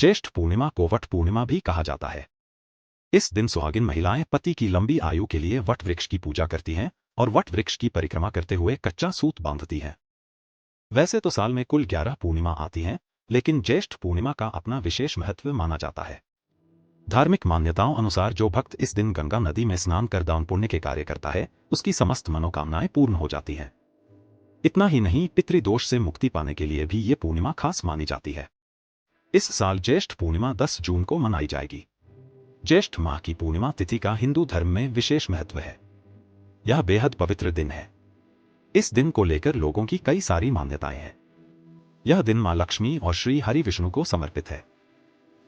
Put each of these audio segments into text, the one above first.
ज्येष्ठ पूर्णिमा को वट पूर्णिमा भी कहा जाता है। इस दिन सुहागिन महिलाएं पति की लंबी आयु के लिए वट वृक्ष की पूजा करती हैं और वट वृक्ष की परिक्रमा करते हुए कच्चा सूत बांधती हैं। वैसे तो साल में कुल 11 पूर्णिमा आती हैं, लेकिन ज्येष्ठ पूर्णिमा का अपना विशेष महत्व माना जाता है। धार्मिक मान्यताओं अनुसार जो भक्त इस दिन गंगा नदी में स्नान कर दान पुण्य के कार्य करता है, उसकी समस्त मनोकामनाएं पूर्ण हो जाती हैं। इतना ही नहीं, पितृदोष से मुक्ति पाने के लिए भी ये पूर्णिमा खास मानी जाती है। इस साल ज्येष्ठ पूर्णिमा 10 जून को मनाई जाएगी। ज्येष्ठ माह की पूर्णिमा तिथि का हिंदू धर्म में विशेष महत्व है। यह बेहद पवित्र दिन है। इस दिन को लेकर लोगों की कई सारी मान्यताएं हैं। यह दिन मां लक्ष्मी और श्री हरि विष्णु को समर्पित है।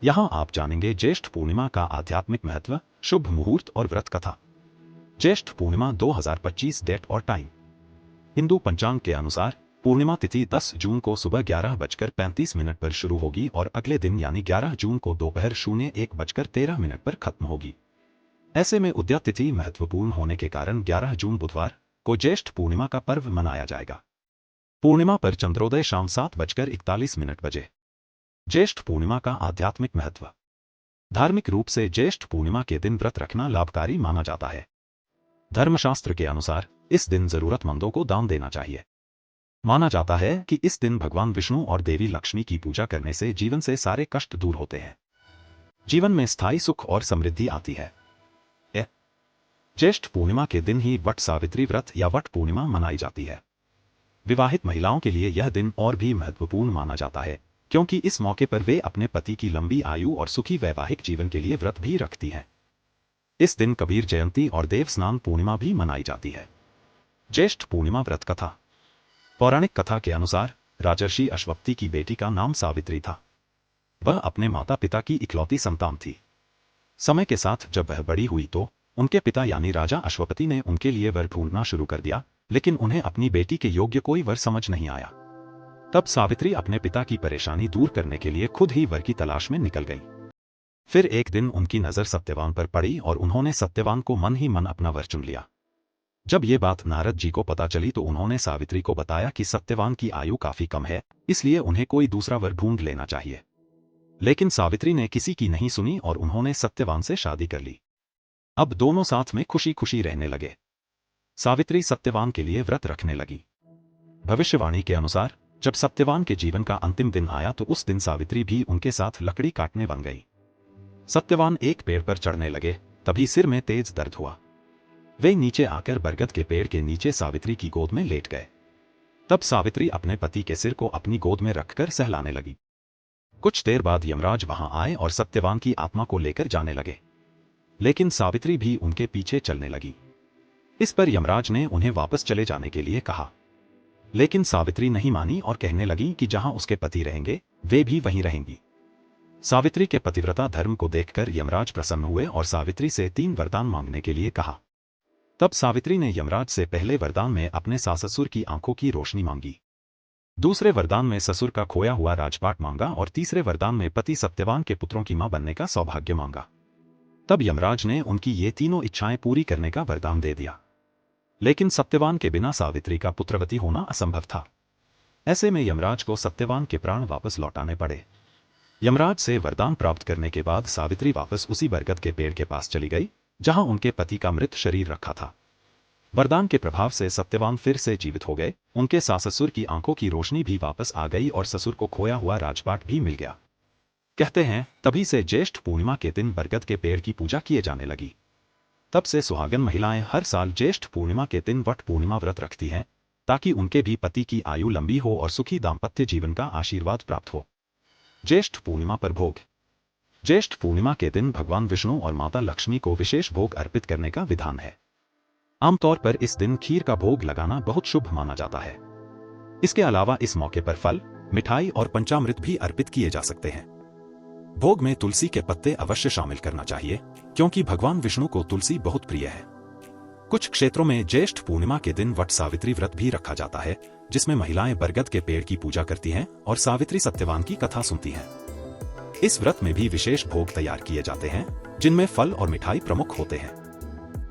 यहां आप जानेंगे ज्येष्ठ पूर्णिमा का आध्यात्मिक महत्व, शुभ मुहूर्त और व्रत कथा। ज्येष्ठ पूर्णिमा 2025 डेट और टाइम। हिंदू पंचांग के अनुसार पूर्णिमा तिथि 10 जून को सुबह 11:35 पर शुरू होगी और अगले दिन यानी 11 जून को दोपहर 01:13 पर खत्म होगी। ऐसे में उद्या तिथि महत्वपूर्ण होने के कारण 11 जून बुधवार को ज्येष्ठ पूर्णिमा का पर्व मनाया जाएगा। पूर्णिमा पर चंद्रोदय शाम 7:41 बजे। ज्येष्ठ पूर्णिमा का आध्यात्मिक महत्व। धार्मिक रूप से ज्येष्ठ पूर्णिमा के दिन व्रत रखना लाभकारी माना जाता है। धर्मशास्त्र के अनुसार इस दिन जरूरतमंदों को दान देना चाहिए। माना जाता है कि इस दिन भगवान विष्णु और देवी लक्ष्मी की पूजा करने से जीवन से सारे कष्ट दूर होते हैं। जीवन में स्थायी सुख और समृद्धि आती है। ज्येष्ठ पूर्णिमा के दिन ही वट सावित्री व्रत या वट पूर्णिमा मनाई जाती है। विवाहित महिलाओं के लिए यह दिन और भी महत्वपूर्ण माना जाता है, क्योंकि इस मौके पर वे अपने पति की लंबी आयु और सुखी वैवाहिक जीवन के लिए व्रत भी रखती हैं। इस दिन कबीर जयंती और देव स्नान पूर्णिमा भी मनाई जाती है। ज्येष्ठ पूर्णिमा व्रत कथा। पौराणिक कथा के अनुसार राजर्षि अश्वपति की बेटी का नाम सावित्री था। वह अपने माता पिता की इकलौती संतान थी। समय के साथ जब वह बड़ी हुई तो उनके पिता यानी राजा अश्वपति ने उनके लिए वर ढूंढना शुरू कर दिया, लेकिन उन्हें अपनी बेटी के योग्य कोई वर समझ नहीं आया। तब सावित्री अपने पिता की परेशानी दूर करने के लिए खुद ही वर की तलाश में निकल गई। फिर एक दिन उनकी नजर सत्यवान पर पड़ी और उन्होंने सत्यवान को मन ही मन अपना वर चुन लिया। जब ये बात नारद जी को पता चली तो उन्होंने सावित्री को बताया कि सत्यवान की आयु काफी कम है, इसलिए उन्हें कोई दूसरा वर ढूंढ लेना चाहिए। लेकिन सावित्री ने किसी की नहीं सुनी और उन्होंने सत्यवान से शादी कर ली। अब दोनों साथ में खुशी खुशी रहने लगे। सावित्री सत्यवान के लिए व्रत रखने लगी। भविष्यवाणी के अनुसार जब सत्यवान के जीवन का अंतिम दिन आया तो उस दिन सावित्री भी उनके साथ लकड़ी काटने बन गई। सत्यवान एक पेड़ पर चढ़ने लगे, तभी सिर में तेज दर्द हुआ। वे नीचे आकर बरगद के पेड़ के नीचे सावित्री की गोद में लेट गए। तब सावित्री अपने पति के सिर को अपनी गोद में रखकर सहलाने लगी। कुछ देर बाद यमराज वहां आए और सत्यवान की आत्मा को लेकर जाने लगे, लेकिन सावित्री भी उनके पीछे चलने लगी। इस पर यमराज ने उन्हें वापस चले जाने के लिए कहा, लेकिन सावित्री नहीं मानी और कहने लगी कि जहां उसके पति रहेंगे वे भी वहीं रहेंगी। सावित्री के पतिव्रता धर्म को देखकर यमराज प्रसन्न हुए और सावित्री से 3 वरदान मांगने के लिए कहा। तब सावित्री ने यमराज से पहले वरदान में अपने सास-ससुर की आंखों की रोशनी मांगी, दूसरे वरदान में ससुर का खोया हुआ राजपाट मांगा और तीसरे वरदान में पति सत्यवान के पुत्रों की मां बनने का सौभाग्य मांगा। तब यमराज ने उनकी ये तीनों इच्छाएं पूरी करने का वरदान दे दिया, लेकिन सत्यवान के बिना सावित्री का पुत्रवती होना असंभव था। ऐसे में यमराज को सत्यवान के प्राण वापस लौटाने पड़े। यमराज से वरदान प्राप्त करने के बाद सावित्री वापस उसी बरगद के पेड़ के पास चली गई जहां उनके पति का मृत शरीर रखा था। वरदान के प्रभाव से सत्यवान फिर से जीवित हो गए, उनके सास-ससुर की आंखों की रोशनी भी वापस आ गई और ससुर को खोया हुआ राजपाट भी मिल गया। कहते हैं तभी से ज्येष्ठ पूर्णिमा के दिन बरगद के पेड़ की पूजा किए जाने लगी। तब से सुहागन महिलाएं हर साल ज्येष्ठ पूर्णिमा के दिन वट पूर्णिमा व्रत रखती हैं, ताकि उनके भी पति की आयु लंबी हो और सुखी दाम्पत्य जीवन का आशीर्वाद प्राप्त हो। ज्येष्ठ पूर्णिमा पर भोग। ज्येष्ठ पूर्णिमा के दिन भगवान विष्णु और माता लक्ष्मी को विशेष भोग अर्पित करने का विधान है। आमतौर पर इस दिन खीर का भोग लगाना बहुत शुभ माना जाता है। इसके अलावा इस मौके पर फल, मिठाई और पंचामृत भी अर्पित किए जा सकते हैं। भोग में तुलसी के पत्ते अवश्य शामिल करना चाहिए, क्योंकि भगवान विष्णु को तुलसी बहुत प्रिय है। कुछ क्षेत्रों में ज्येष्ठ पूर्णिमा के दिन वट सावित्री व्रत भी रखा जाता है, जिसमें महिलाएं बरगद के पेड़ की पूजा करती हैं और सावित्री सत्यवान की कथा सुनती हैं। इस व्रत में भी विशेष भोग तैयार किए जाते हैं, जिनमें फल और मिठाई प्रमुख होते हैं।